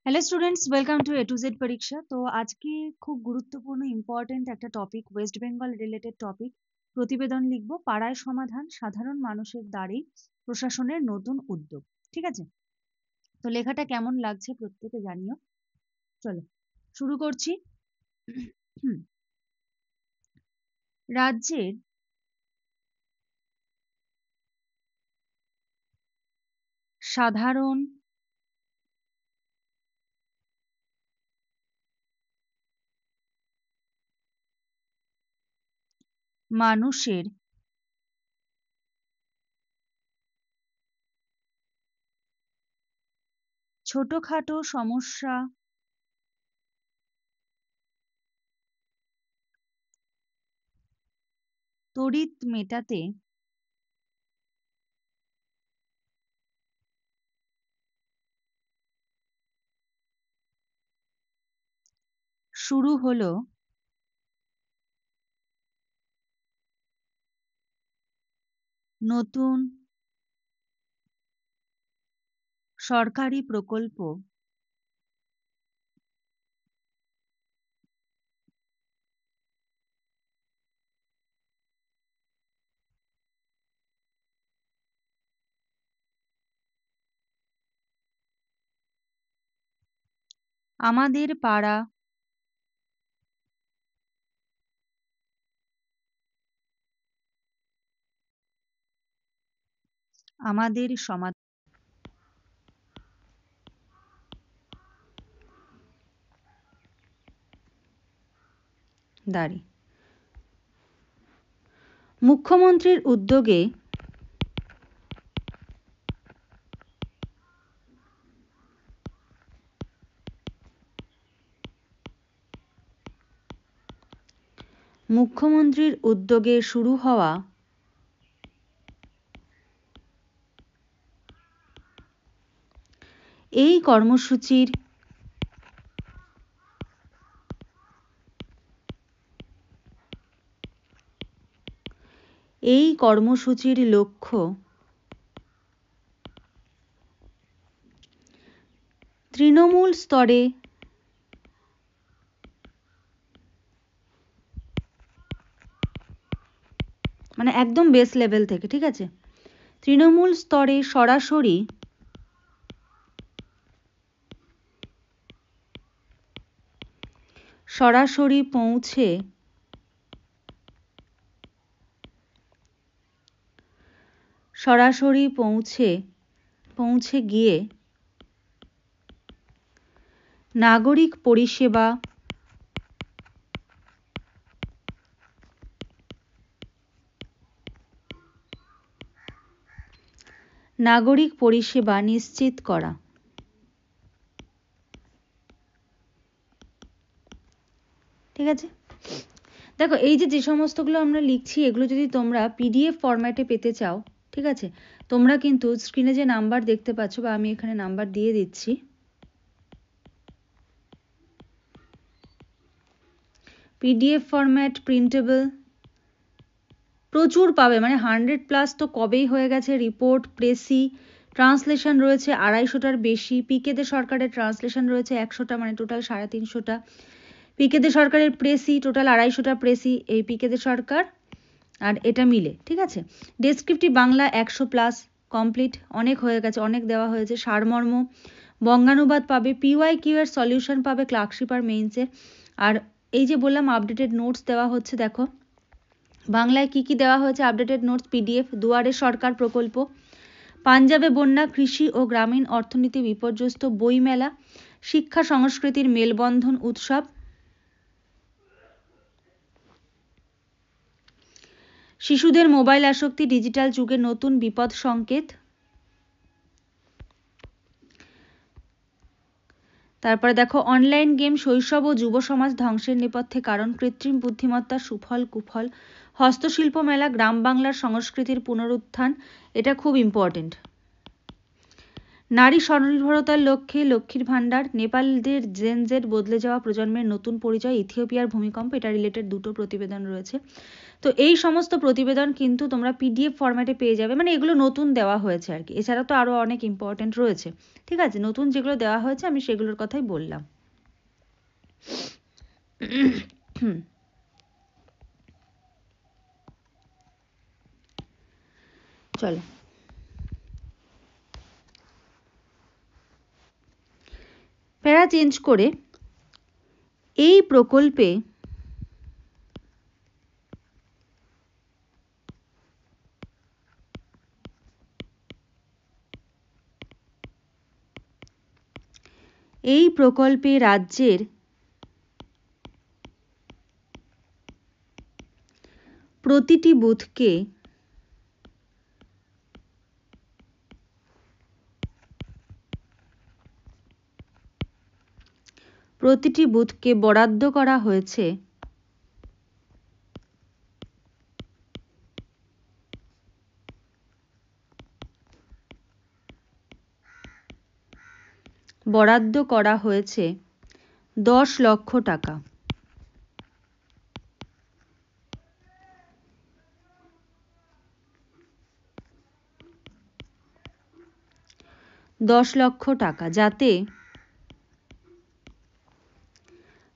Hello students, welcome to A to Z পরীক্ষা। তো আজকে খুব গুরুত্বপূর্ণ ইম্পর্টেন্ট একটা topic, West Bengal related topic. প্রতিবেদন লিখবো, পাড়ায় সমাধান, সাধারণ মানুষের দ্বারে প্রশাসনের নতুন উদ্যোগ। ঠিক আছে, তো লেখাটা কেমন লাগছে প্রত্যেকে জানিও। চলো শুরু করছি। রাজ্যের সাধারণ মানুষের ছোটখাটো সমস্যা তড়িৎ মেটাতে শুরু হলো নতুন সরকারি প্রকল্প আমাদের পাড়া আমাদের সমাজদারি। মুখ্যমন্ত্রীর উদ্যোগে শুরু হওয়া এই কর্মসূচির লক্ষ্য তৃণমূল স্তরে মানে একদম বেস লেভেল থেকে, ঠিক আছে, তৃণমূল স্তরে সরাসরি পৌঁছে গিয়ে নাগরিক পরিষেবা নিশ্চিত করা। ঠিক আছে, দেখো এই যে সমস্তগুলো আমরা লিখছি, এগুলো যদি তোমরা পিডিএফ ফরম্যাটে পেতে চাও, ঠিক আছে, তোমরা কিন্তু স্ক্রিনে যে নাম্বার দেখতে পাচ্ছ বা আমি এখানে নাম্বার দিয়ে দিচ্ছি, পিডিএফ ফরম্যাট প্রিন্টেবল প্রচুর পাবে, মানে 100+ তো কবেই হয়ে গেছে। রিপোর্ট, প্রেসি, ট্রান্সলেশন রয়েছে 250টার বেশি, পিকে দে সরকারের ট্রান্সলেশন রয়েছে 100টা, মানে টোটাল 350টা। পিকে দে সরকারের প্রেসি টোটাল 250টা প্রেসি, এই পিকে দে সরকার আর এটা মিলে, ঠিক আছে। ডেসক্রিপটিভ বাংলা 100+ কমপ্লিট, অনেক হয়ে গেছে, অনেক দেওয়া হয়েছে। সারমর্ম বঙ্গানুবাদ পাবে, PYQ এর সলিউশন পাবে ক্লার্কশিপ আর মেইনসে। আর এই যে বললাম আপডেটেড নোটস দেওয়া হচ্ছে, দেখো বাংলায় কি কি দেওয়া হয়েছে আপডেটেড নোটস PDF। দুয়ারে সরকার প্রকল্প, পাঞ্জাবে বন্যা, কৃষি ও গ্রামীণ অর্থনীতি বিপর্যস্ত, বইমেলা, শিক্ষা সংস্কৃতির মেলবন্ধন উৎসব, শিশুদের মোবাইল আসক্তি, ডিজিটাল যুগে নতুন বিপদ সংকেত। তারপরে দেখো অনলাইন গেম শৈশব ও যুব সমাজ ধ্বংসের নেপথ্যে কারণ, কৃত্রিম বুদ্ধিমত্তার সুফল কুফল, হস্তশিল্প মেলা, গ্রাম বাংলার সংস্কৃতির পুনরুত্থান, এটা খুব ইম্পর্টেন্ট। নারী স্বনির্ভরতার লক্ষ্যে লক্ষ্মীর ভাণ্ডার, নেপালদের জেন জেড বদলে যাওয়া প্রজন্মের নতুন পরিচয়, ইথিওপিয়ার ভূমিকম্প, এটা রিলেটেড দুটো প্রতিবেদন রয়েছে। তো এই সমস্ত প্রতিবেদন কিন্তু তোমরা পিডিএফ ফরম্যাটে পেয়ে যাবে, মানে এগুলো নতুন দেওয়া হয়েছে আর কি, এছাড়া তো আরও অনেক ইম্পর্টেন্ট রয়েছে। ঠিক আছে, নতুন যেগুলো দেওয়া হয়েছে আমি সেগুলোর কথাই বললাম। চলো প্যারা চেঞ্জ করে এই প্রকল্পে রাজ্যের প্রতিটি বুথকে বরাদ্দ করা হয়েছে ₹10 লক্ষ। 10 লক্ষ টাকা, যাতে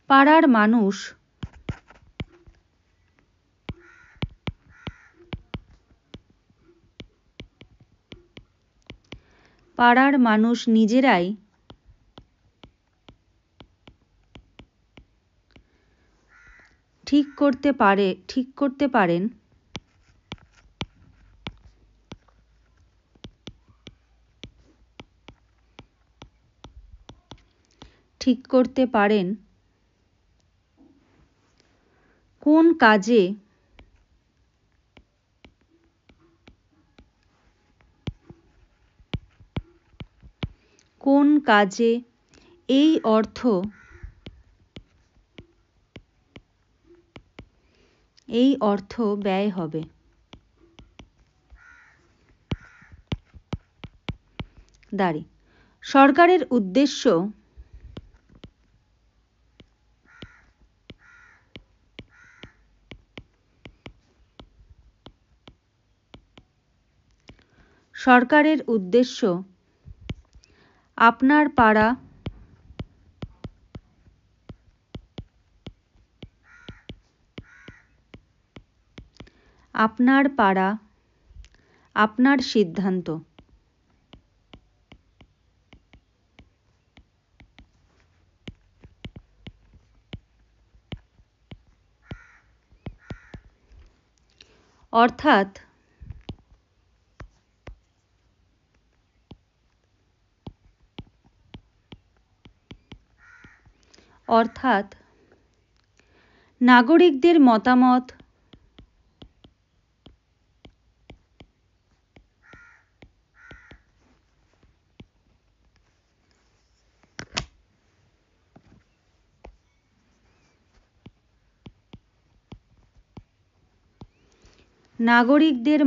পাড়ার মানুষ নিজেরাই ঠিক করতে পারেন কোন কাজে এই অর্থ ব্যয় হবে। সরকারের উদ্দেশ্য আপনার পাড়া আপনার সিদ্ধান্ত। অর্থাৎ নাগরিকদের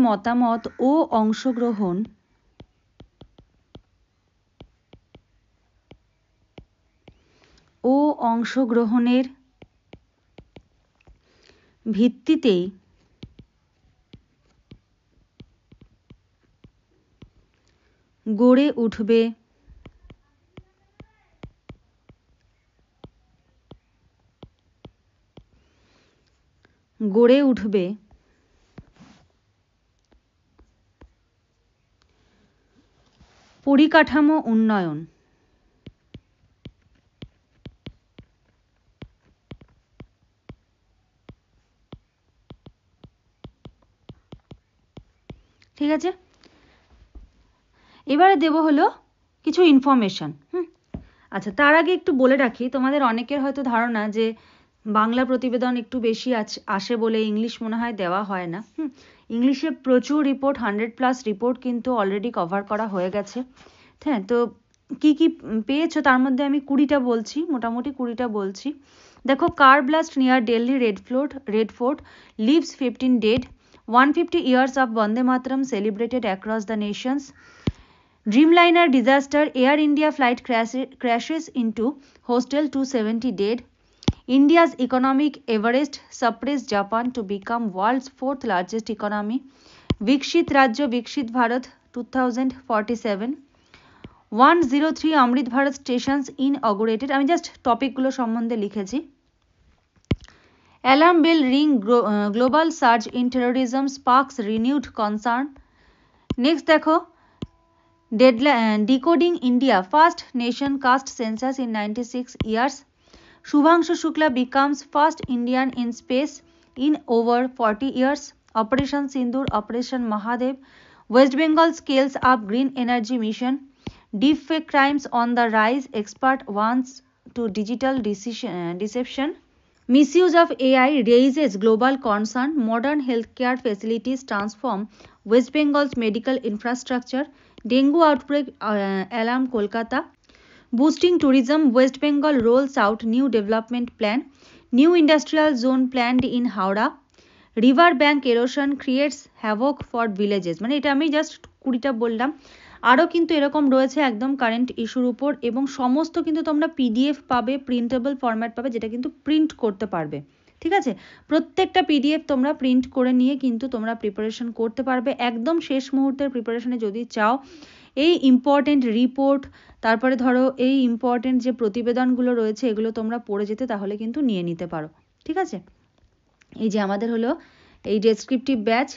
মতামত ও অংশগ্রহণের ভিত্তিতেই গড়ে উঠবে পরিকাঠামো উন্নয়ন। ঠিক আছে, এবারে দেব হলো কিছু ইনফরমেশন। আচ্ছা, তার আগে একটু বলে রাখি, তোমাদের অনেকের হয়তো ধারণা যে বাংলা প্রতিবেদন একটু বেশি আসে বলে ইংলিশ মনে হয় দেওয়া হয় না। ইংলিশে প্রচুর রিপোর্ট, 100+ রিপোর্ট কিন্তু অলরেডি কভার করা হয়ে গেছে। হ্যাঁ, তো কি কি পেয়েছো তার মধ্যে আমি 20টা বলছি, মোটামুটি 20টা বলছি। দেখো, car blast near Delhi red fort leaves 15 dead, 150 years of Vande Mataram celebrated across the nations. Dreamliner disaster, Air India flight crashes into hostel, 270 dead. India's economic Everest suppressed Japan to become world's fourth largest economy. Vikshit Rajya Vikshit Bharat 2047. 103 Amrit Bharat stations inaugurated. আমি just টপিকগুলো সম্বন্ধে লিখেছি। Alarm bell ring, global surge in terrorism sparks renewed concern. Next দেখো, decoding India, first nation cast census in 96 years. Shubhangshu Shukla becomes first Indian in space in over 40 years. Operation Sindoor, Operation Mahadev. West Bengal scales up green energy mission. Deepfake crimes on the rise, expert warns to digital deception. Misuse of AI raises global concern. Modern healthcare facilities transform West Bengal's medical infrastructure. Dengue outbreak alarm Kolkata. Boosting tourism, West Bengal rolls out new development plan. New industrial zone planned in Howrah. River bank erosion creates havoc for villages. মানে এটা আমি just 20টা বললাম, আরও কিন্তু এরকম রয়েছে একদম current ইস্যুর উপর, এবং সমস্ত কিন্তু তোমরা পিডিএফ পাবে, প্রিন্টেবল ফরম্যাট পাবে, যেটা কিন্তু প্রিন্ট করতে পারবে। ঠিক আছে, প্রত্যেকটা পিডিএফ তোমরা প্রিন্ট করে নিয়ে কিন্তু তোমরা প্রিপারেশন করতে পারবে। একদম শেষ মুহূর্তের প্রিপারেশনে যদি চাও, এই ইম্পর্টেন্ট রিপোর্ট, তারপরে ধরো এই ইম্পর্টেন্ট যে প্রতিবেদনগুলো রয়েছে এগুলো তোমরা পড়ে যেতে, তাহলে কিন্তু নিয়ে নিতে পারো। ঠিক আছে, এই যে আমাদের হলো এই ডেসক্রিপটিভ ব্যাচ,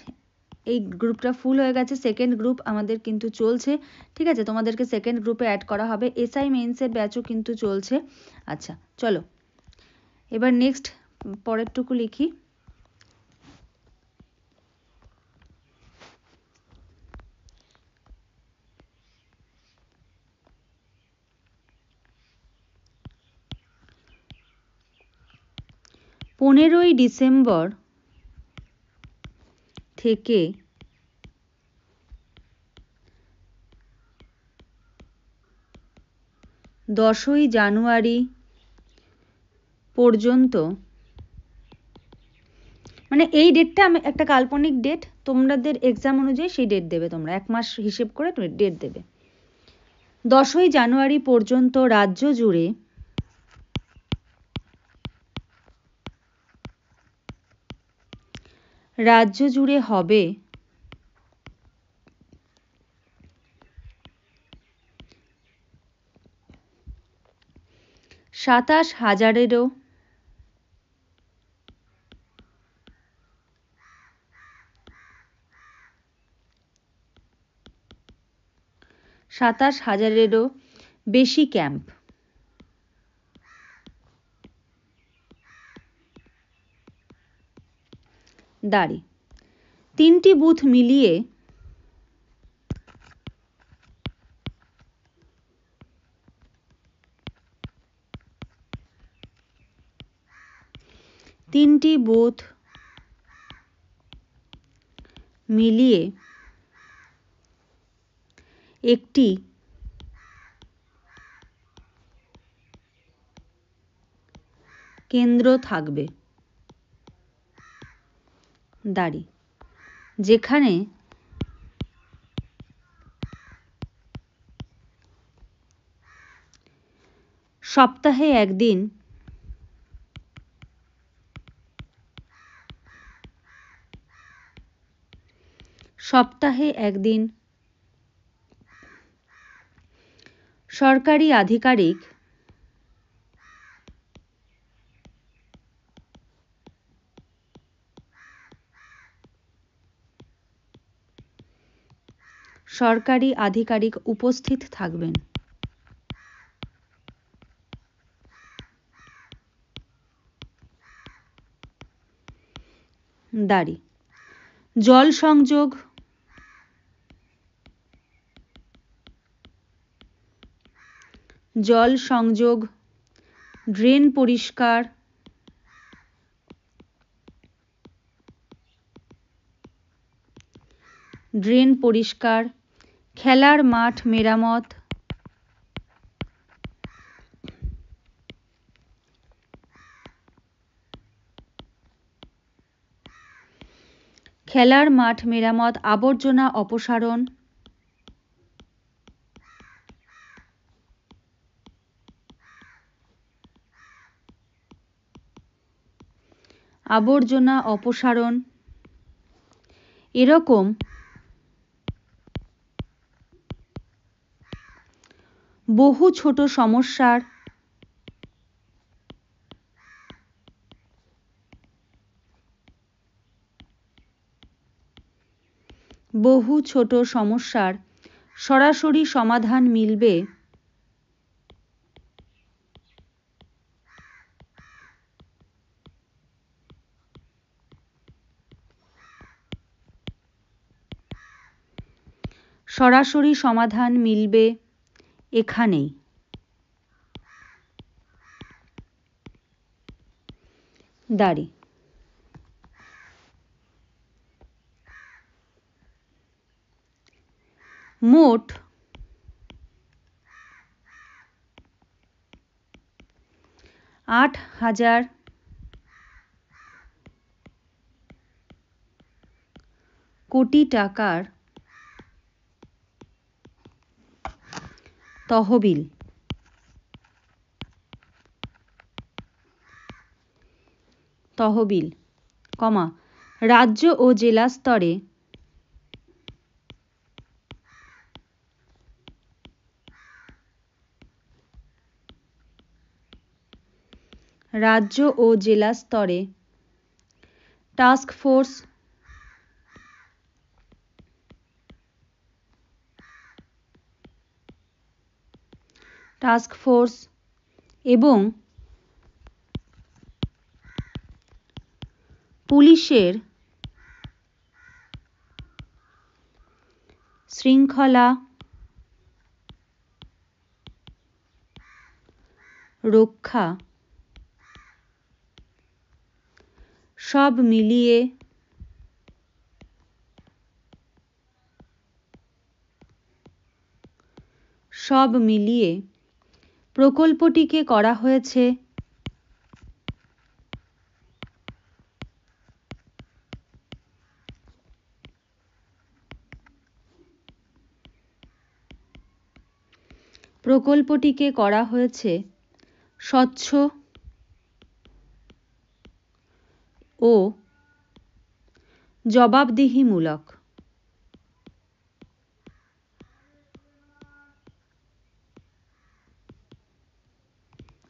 এই গ্রুপটা ফুল হয়ে গেছে, সেকেন্ড গ্রুপ আমাদের কিন্তু চলছে। ঠিক আছে, তোমাদেরকে সেকেন্ড গ্রুপে অ্যাড করা হবে। এসআই মেইনসের ব্যাচও কিন্তু চলছে। আচ্ছা চলো এবার নেক্সট পরেরটুকু লিখি। পনেরোই ডিসেম্বর থেকে 10ই জানুয়ারি পর্যন্ত, মানে এই ডেটটা আমি একটা কাল্পনিক ডেট, তোমাদের এক্সাম অনুযায়ী সেই ডেট দেবে, তোমরা এক মাস হিসেব করে ডেট দেবে। 10ই জানুয়ারি পর্যন্ত রাজ্য জুড়ে হবে 27,000-এরও বেশি ক্যাম্প। দাঁড়ি 3টি বুথ মিলিয়ে 1টি কেন্দ্র থাকবে। দাঁড়ি যেখানে সপ্তাহে একদিন সরকারি আধিকারিক উপস্থিত থাকবেন। দাঁড়ি জল সংযোগ, ড্রেন পরিষ্কার, খেলার মাঠ মেরামত, আবর্জনা অপসারণ, আবর্জনা অপসারণ, এরকম বহু ছোট সমস্যার সরাসরি সমাধান মিলবে এখানেই। দাঁড়ি মোট 8,000 কোটি টাকার তহবিল রাজ্য ও জেলা স্তরে টাস্ক ফোর্স এবং পুলিশের শৃঙ্খলা রক্ষা সব মিলিয়ে প্রকল্পটিকে করা হয়েছে স্বচ্ছ ও জবাবদিহিমূলক।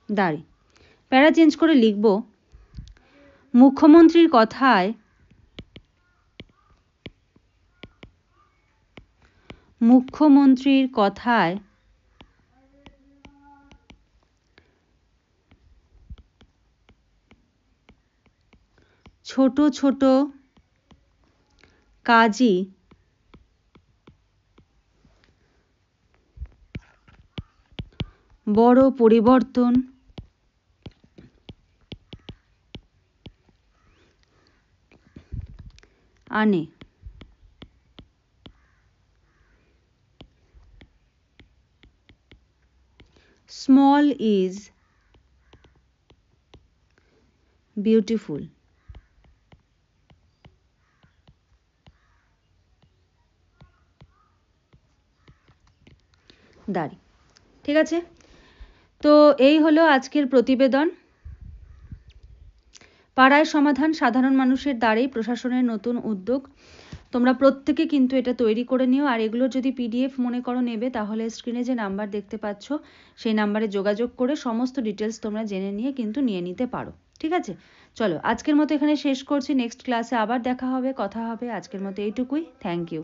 দাঁড়ি প্যারা চেঞ্জ করে লিখব, মুখ্যমন্ত্রীর কথায় ছোট ছোট কাজই বড় পরিবর্তন আনে। Small is beautiful. দাঁড়ি ঠিক আছে। তো এই হলো আজকের প্রতিবেদন। পাড়ায় সমাধান সাধারণ মানুষের দ্বারাই প্রশাসনের নতুন উদ্যোগ। তোমরা প্রত্যেকে কিন্তু এটা তৈরি করে নিও, আর এগুলো যদি পিডিএফ মনে করো নেবে তাহলে স্ক্রিনে যে নাম্বার দেখতে পাচ্ছ সেই নাম্বারে যোগাযোগ করে সমস্ত ডিটেলস তোমরা জেনে নিয়ে কিন্তু নিয়ে নিতে পারো। ঠিক আছে, চলো আজকের মতো এখানে শেষ করছি। নেক্সট ক্লাসে আবার দেখা হবে, কথা হবে। আজকের মতো এইটুকুই। Thank you.